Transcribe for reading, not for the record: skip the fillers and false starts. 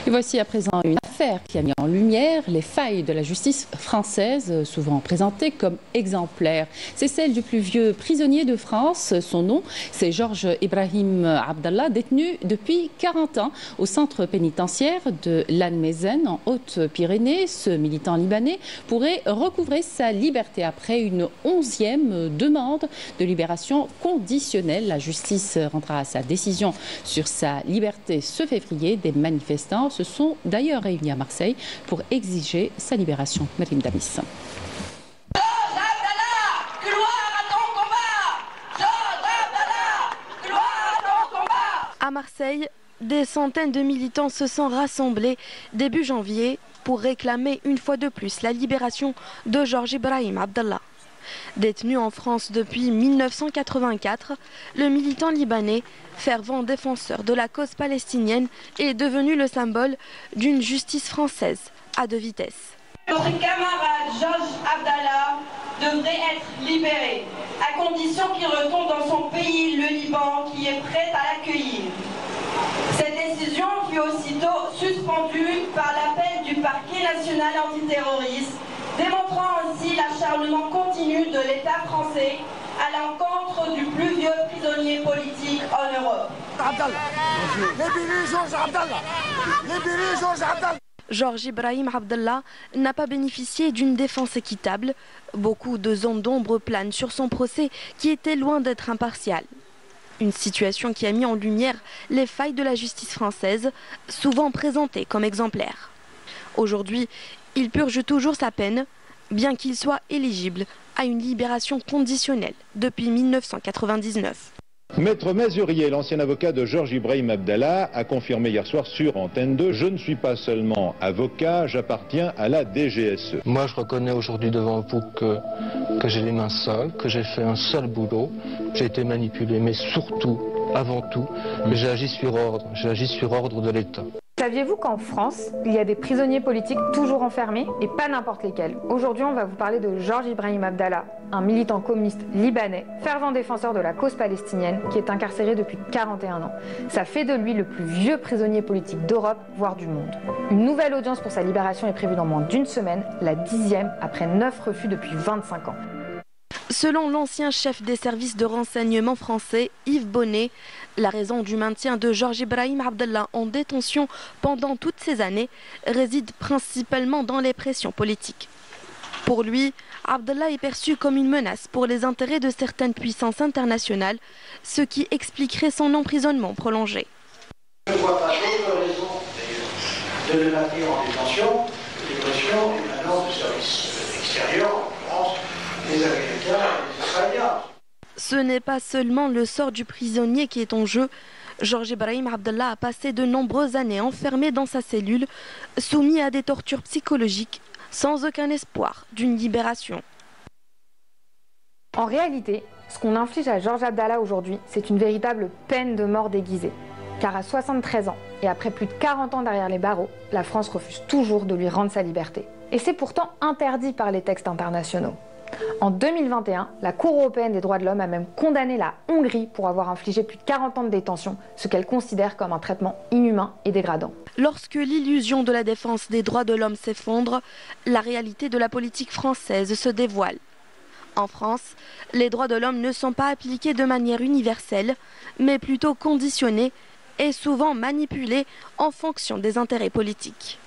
Et voici à présent une affaire qui a mis en lumière les failles de la justice française, souvent présentée comme exemplaire. C'est celle du plus vieux prisonnier de France. Son nom, c'est Georges Ibrahim Abdallah, détenu depuis 40 ans au centre pénitentiaire de Lannemezan, en Haute-Pyrénées. Ce militant libanais pourrait recouvrer sa liberté après une 11e demande de libération conditionnelle. La justice rendra sa décision sur sa liberté ce février. Des manifestants se sont d'ailleurs réunis à Marseille pour exiger sa libération. Merim Damis. À Marseille, des centaines de militants se sont rassemblés début janvier pour réclamer une fois de plus la libération de Georges Ibrahim Abdallah. Détenu en France depuis 1984, le militant libanais, fervent défenseur de la cause palestinienne, est devenu le symbole d'une justice française à deux vitesses. Notre camarade Georges Abdallah devrait être libéré, à condition qu'il retourne dans son pays, le Liban, qui est prêt à l'accueillir. Cette décision fut aussitôt suspendue par l'appel du parquet national antiterroriste, démontrant ainsi l'acharnement continu de l'État français à l'encontre du plus vieux prisonnier politique en Europe. Georges Ibrahim Abdallah n'a pas bénéficié d'une défense équitable. Beaucoup de zones d'ombre planent sur son procès qui était loin d'être impartial. Une situation qui a mis en lumière les failles de la justice française, souvent présentée comme exemplaire. Aujourd'hui, il purge toujours sa peine, bien qu'il soit éligible à une libération conditionnelle depuis 1999. Maître Mazurier, l'ancien avocat de Georges Ibrahim Abdallah, a confirmé hier soir sur Antenne 2 « Je ne suis pas seulement avocat, j'appartiens à la DGSE ». Moi, je reconnais aujourd'hui devant vous que j'ai les mains sales, que j'ai fait un seul boulot, j'ai été manipulé, mais surtout, avant tout, j'ai agi sur ordre de l'État. Saviez-vous qu'en France, il y a des prisonniers politiques toujours enfermés, et pas n'importe lesquels? Aujourd'hui, on va vous parler de Georges Ibrahim Abdallah, un militant communiste libanais, fervent défenseur de la cause palestinienne, qui est incarcéré depuis 41 ans. Ça fait de lui le plus vieux prisonnier politique d'Europe, voire du monde. Une nouvelle audience pour sa libération est prévue dans moins d'une semaine, la 10e après 9 refus depuis 25 ans. Selon l'ancien chef des services de renseignement français, Yves Bonnet, la raison du maintien de Georges Ibrahim Abdallah en détention pendant toutes ces années réside principalement dans les pressions politiques. Pour lui, Abdallah est perçu comme une menace pour les intérêts de certaines puissances internationales, ce qui expliquerait son emprisonnement prolongé. Je ne vois pas d'autre raison de le maintenir en détention que les pressions émanant du service extérieur, en France, des Américains et des Israéliens. Ce n'est pas seulement le sort du prisonnier qui est en jeu. Georges Ibrahim Abdallah a passé de nombreuses années enfermé dans sa cellule, soumis à des tortures psychologiques, sans aucun espoir d'une libération. En réalité, ce qu'on inflige à Georges Abdallah aujourd'hui, c'est une véritable peine de mort déguisée. Car à 73 ans, et après plus de 40 ans derrière les barreaux, la France refuse toujours de lui rendre sa liberté. Et c'est pourtant interdit par les textes internationaux. En 2021, la Cour européenne des droits de l'homme a même condamné la Hongrie pour avoir infligé plus de 40 ans de détention, ce qu'elle considère comme un traitement inhumain et dégradant. Lorsque l'illusion de la défense des droits de l'homme s'effondre, la réalité de la politique française se dévoile. En France, les droits de l'homme ne sont pas appliqués de manière universelle, mais plutôt conditionnés et souvent manipulés en fonction des intérêts politiques.